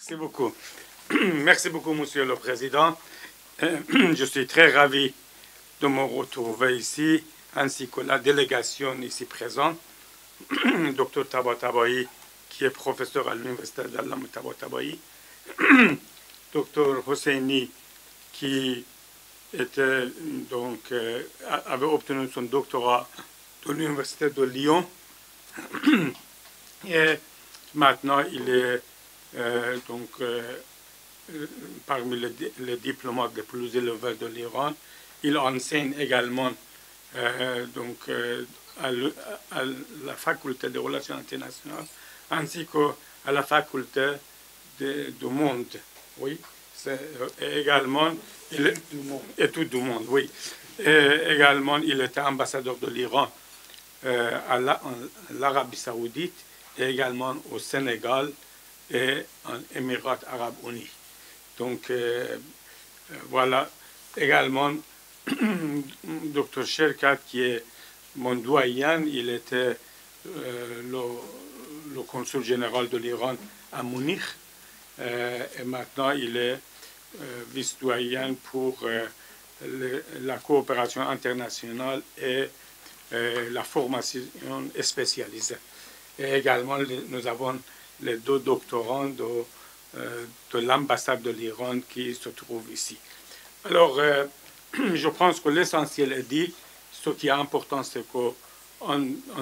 Merci beaucoup. Merci beaucoup, Monsieur le Président. Je suis très ravi de me retrouver ici, ainsi que la délégation ici présente. Dr Tabatabaï, qui est professeur à l'Université d'Allam Tabatabaï. Dr Hosseini, qui était, avait obtenu son doctorat de l'Université de Lyon. Et maintenant, il est parmi les diplomates les plus élevés de l'Iran. Il enseigne également à la faculté des relations internationales ainsi qu'à la faculté du monde. Oui, également, études du monde, oui. Et également, il était ambassadeur de l'Iran à l'Arabie Saoudite et également au Sénégal et en Émirats Arabes Unis. Donc, voilà. Également, Dr Sherkat, qui est mon doyen, il était le consul général de l'Iran à Munich. Et maintenant, il est vice-doyen pour la coopération internationale et la formation spécialisée. Et également, nous avons les deux doctorants de l'ambassade de l'Iran qui se trouvent ici. Alors, je pense que l'essentiel est dit. Ce qui est important, c'est qu'on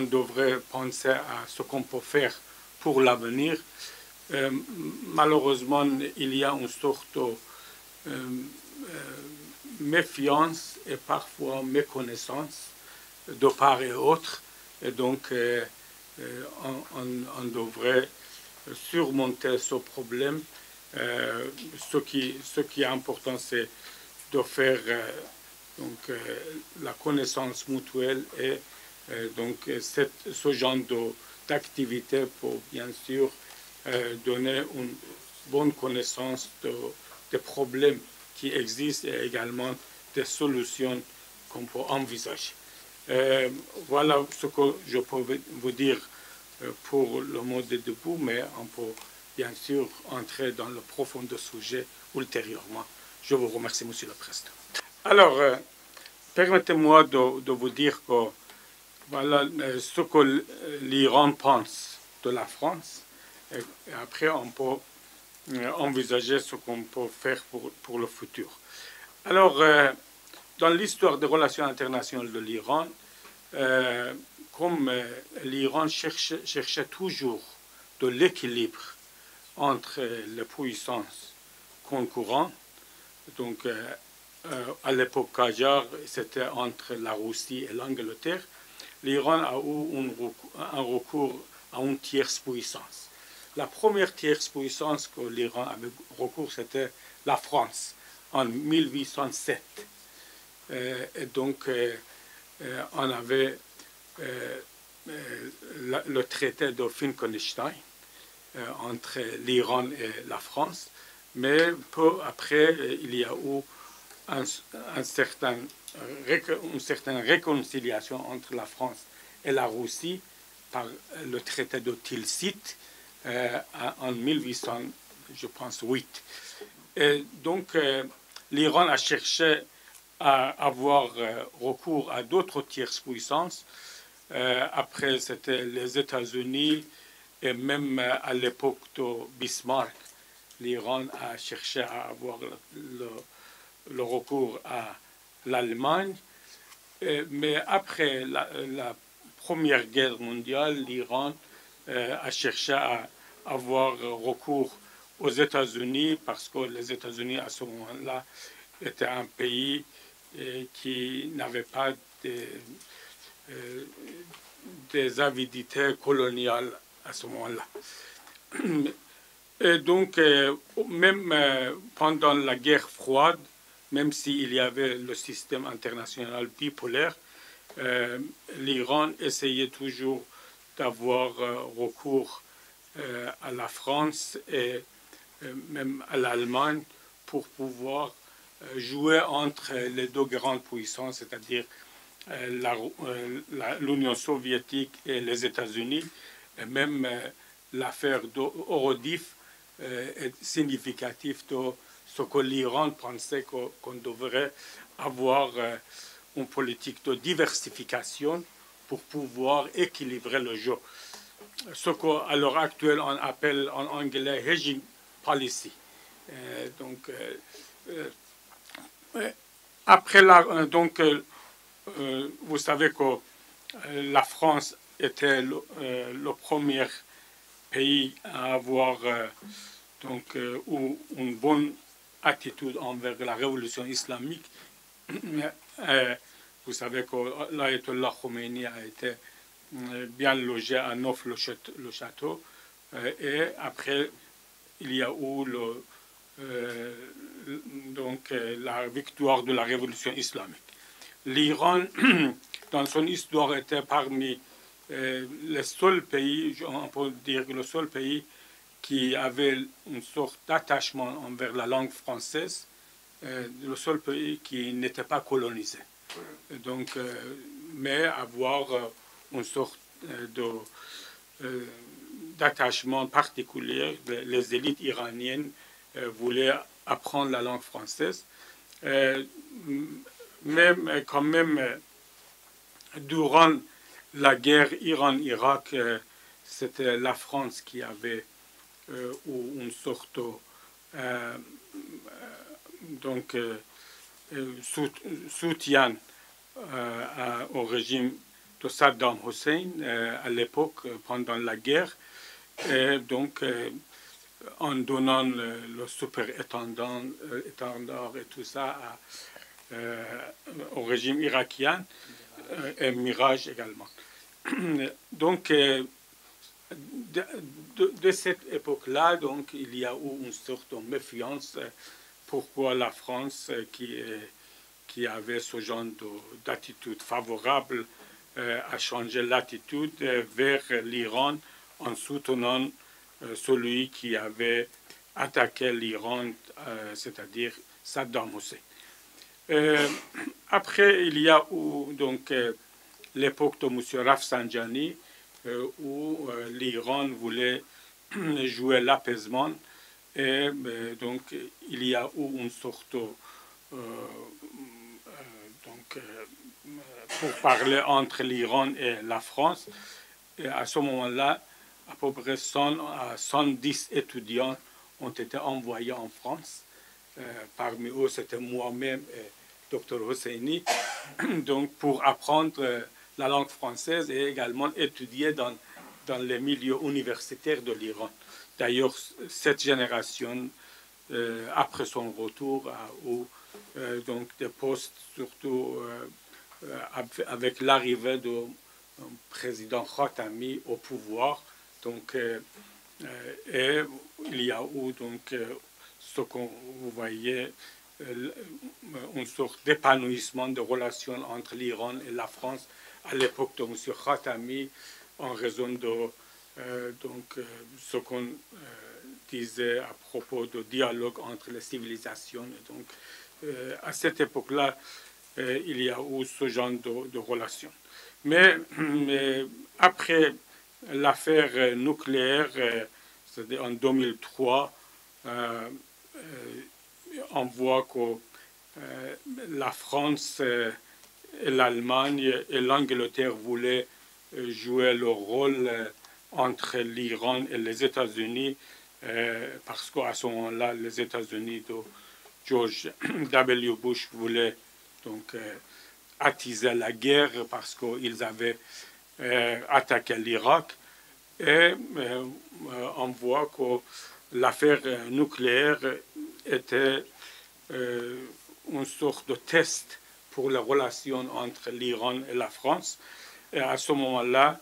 devrait penser à ce qu'on peut faire pour l'avenir. Malheureusement, il y a une sorte de méfiance et parfois méconnaissance de part et autre. Et donc, on devrait surmonter ce problème. Ce qui est important, c'est de faire la connaissance mutuelle et ce genre d'activité pour bien sûr donner une bonne connaissance des problèmes qui existent et également des solutions qu'on peut envisager. Voilà ce que je peux vous dire pour le mot de début, mais on peut bien sûr entrer dans le profond du sujet ultérieurement. Je vous remercie, Monsieur le Président. Alors, permettez-moi de vous dire que voilà ce que l'Iran pense de la France. Et après, on peut envisager ce qu'on peut faire pour le futur. Alors, dans l'histoire des relations internationales de l'Iran, comme l'Iran cherchait toujours de l'équilibre entre les puissances concurrentes, donc à l'époque Qajar, c'était entre la Russie et l'Angleterre, l'Iran a eu un recours à une tierce puissance. La première tierce puissance que l'Iran avait recours, c'était la France, en 1807. Et donc, on avait le traité de Finkelstein entre l'Iran et la France, mais peu après, il y a eu une certaine réconciliation entre la France et la Russie par le traité de Tilsit en 1800, je pense, 8. Et donc, l'Iran a cherché à avoir recours à d'autres tierces puissances. Après, c'était les États-Unis et même à l'époque de Bismarck, l'Iran a cherché à avoir le recours à l'Allemagne. Mais après la Première Guerre mondiale, l'Iran a cherché à avoir recours aux États-Unis parce que les États-Unis, à ce moment-là, étaient un pays qui n'avait pas des avidités coloniales à ce moment-là. Et donc, même pendant la guerre froide, même s'il y avait le système international bipolaire, l'Iran essayait toujours d'avoir recours à la France et même à l'Allemagne pour pouvoir jouer entre les deux grandes puissances, c'est-à-dire l'Union soviétique et les États-Unis, et même l'affaire d'Horodif est significatif de ce que l'Iran pensait qu'on devrait avoir une politique de diversification pour pouvoir équilibrer le jeu. Ce qu'à l'heure actuelle on appelle en anglais hedging policy. Après vous savez que la France était le premier pays à avoir une bonne attitude envers la révolution islamique. Vous savez que l'Ayatollah Khomeini a été bien logé à Neuf-le-Château, et après il y a eu la victoire de la révolution islamique. L'Iran, dans son histoire, était parmi les seuls pays, on peut dire le seul pays qui avait une sorte d'attachement envers la langue française, le seul pays qui n'était pas colonisé. Donc, mais avoir une sorte d'attachement particulier. Les élites iraniennes voulaient apprendre la langue française. Même quand même, durant la guerre Iran-Irak, c'était la France qui avait une sorte soutien au régime de Saddam Hussein à l'époque, pendant la guerre, et donc en donnant le super-étendard et tout ça au régime irakien, et Mirage également. Donc, de cette époque-là, donc, il y a eu une sorte de méfiance. Pourquoi la France, qui avait ce genre d'attitude favorable, a changé l'attitude vers l'Iran en soutenant celui qui avait attaqué l'Iran, c'est-à-dire Saddam Hussein. Après, il y a eu donc l'époque de M. Rafsanjani, où l'Iran voulait jouer l'apaisement, et donc il y a eu une sorte pour parler entre l'Iran et la France. Et à ce moment-là, à peu près 110 étudiants ont été envoyés en France. Parmi eux, c'était moi-même et Dr Hosseini, donc pour apprendre la langue française et également étudier dans les milieux universitaires de l'Iran. D'ailleurs, cette génération, après son retour, a eu donc des postes, surtout avec l'arrivée du président Khatami au pouvoir. Donc, et il y a eu donc ce que vous voyez, une sorte d'épanouissement de relations entre l'Iran et la France à l'époque de M. Khatami, en raison de ce qu'on disait à propos du dialogue entre les civilisations. Et donc, à cette époque-là, il y a eu ce genre de relations. Mais après l'affaire nucléaire, c'est-à-dire en 2003, on voit que la France et l'Allemagne et l'Angleterre voulaient jouer le rôle entre l'Iran et les États-Unis, parce qu'à ce moment-là, les États-Unis de George W. Bush voulaient donc attiser la guerre parce qu'ils avaient attaqué l'Irak. Et on voit que l'affaire nucléaire était une sorte de test pour les relations entre l'Iran et la France. Et à ce moment-là,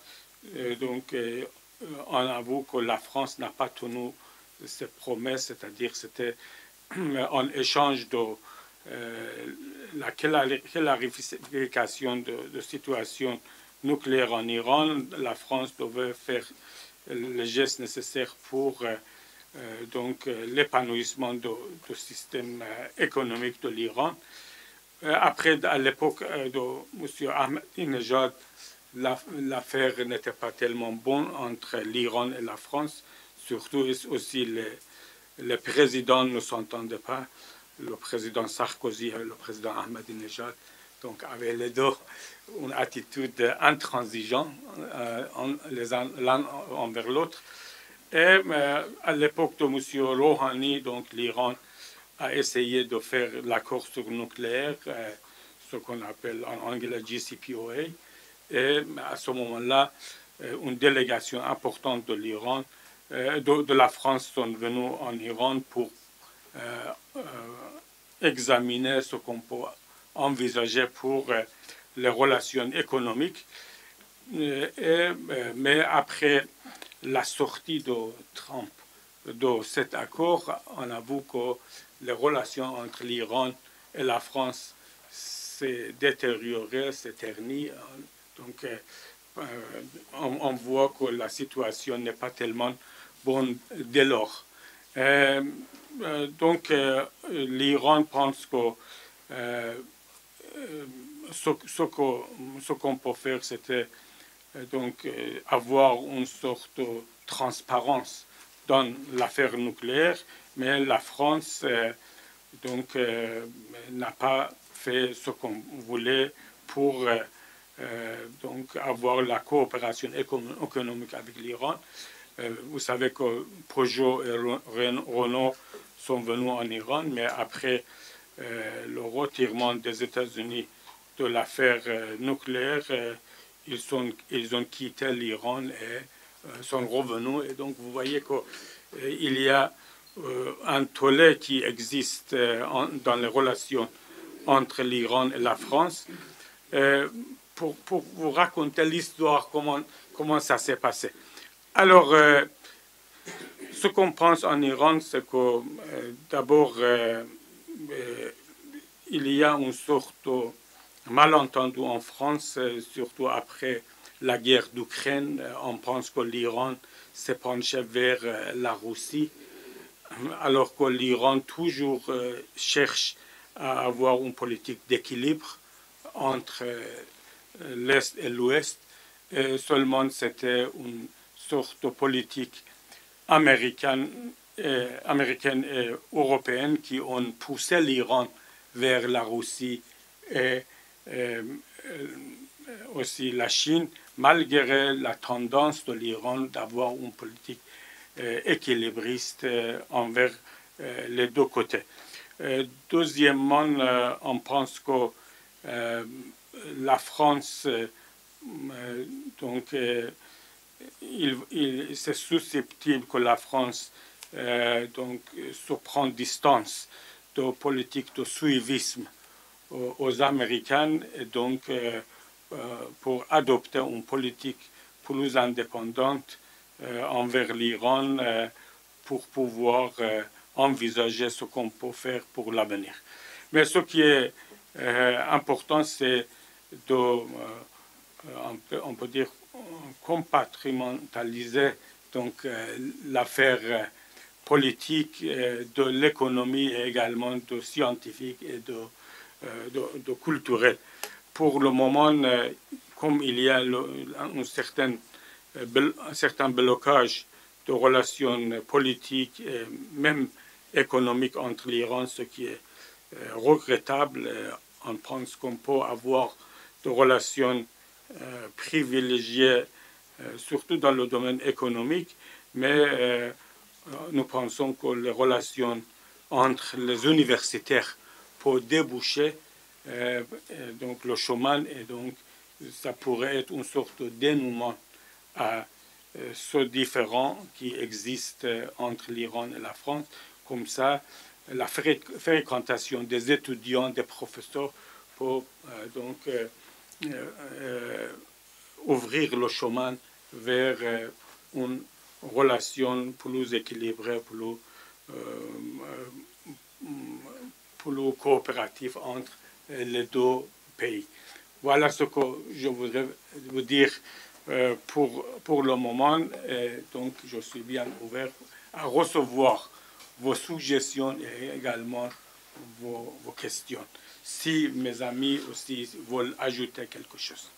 on avoue que la France n'a pas tenu ses promesses, c'est-à-dire c'était en échange de la clarification de situation nucléaire en Iran. La France devait faire les gestes nécessaires pour l'épanouissement du système économique de l'Iran. Après, à l'époque de M. Ahmadinejad, l'affaire n'était pas tellement bonne entre l'Iran et la France, surtout aussi les présidents ne s'entendaient pas. Le président Sarkozy et le président Ahmadinejad donc avaient les deux une attitude intransigeante l'un envers l'autre. Et à l'époque de M. Rouhani, donc l'Iran a essayé de faire l'accord sur le nucléaire, ce qu'on appelle en anglais JCPOA. Et à ce moment-là, une délégation importante de l'Iran, de la France, sont venus en Iran pour examiner ce qu'on peut envisager pour les relations économiques. Mais après la sortie de Trump de cet accord, on avoue que les relations entre l'Iran et la France s'est détériorées, s'est ternies. Donc, on voit que la situation n'est pas tellement bonne dès lors. Donc, l'Iran pense que ce qu'on peut faire, c'était donc avoir une sorte de transparence dans l'affaire nucléaire, mais la France donc n'a pas fait ce qu'on voulait pour donc avoir la coopération économique avec l'Iran. Vous savez que Peugeot et Renault sont venus en Iran, mais après le retirement des États-Unis de l'affaire nucléaire, ils ont quitté l'Iran et sont revenus. Et donc vous voyez qu'il y a un tollé qui existe dans les relations entre l'Iran et la France. Pour vous raconter l'histoire, comment ça s'est passé. Alors, ce qu'on pense en Iran, c'est que d'abord, il y a une sorte de malentendu en France, surtout après la guerre d'Ukraine. On pense que l'Iran s'est penché vers la Russie, alors que l'Iran toujours cherche à avoir une politique d'équilibre entre l'Est et l'Ouest. Seulement, c'était une sorte de politique américaine et européenne qui ont poussé l'Iran vers la Russie et aussi la Chine, malgré la tendance de l'Iran d'avoir une politique équilibriste envers les deux côtés. Deuxièmement, on pense que la France, donc, c'est susceptible que la France donc, se prenne distance de politique de suivisme aux Américains, et donc pour adopter une politique plus indépendante envers l'Iran pour pouvoir envisager ce qu'on peut faire pour l'avenir. Mais ce qui est important, c'est de, on peut dire, compartimentaliser donc l'affaire politique, de l'économie et également de scientifique et de culturel. Pour le moment, comme il y a un certain blocage de relations politiques et même économiques entre l'Iran, ce qui est regrettable, on pense qu'on peut avoir des relations privilégiées, surtout dans le domaine économique, mais nous pensons que les relations entre les universitaires peuvent déboucher donc le chemin, et donc ça pourrait être une sorte de dénouement à ce différend qui existe entre l'Iran et la France. Comme ça, la fréquentation des étudiants, des professeurs pour donc ouvrir le chemin vers une relation plus équilibrée, plus coopérative entre les deux pays. Voilà ce que je voudrais vous dire pour le moment. Et donc, je suis bien ouvert à recevoir vos suggestions et également vos questions, si mes amis aussi veulent ajouter quelque chose.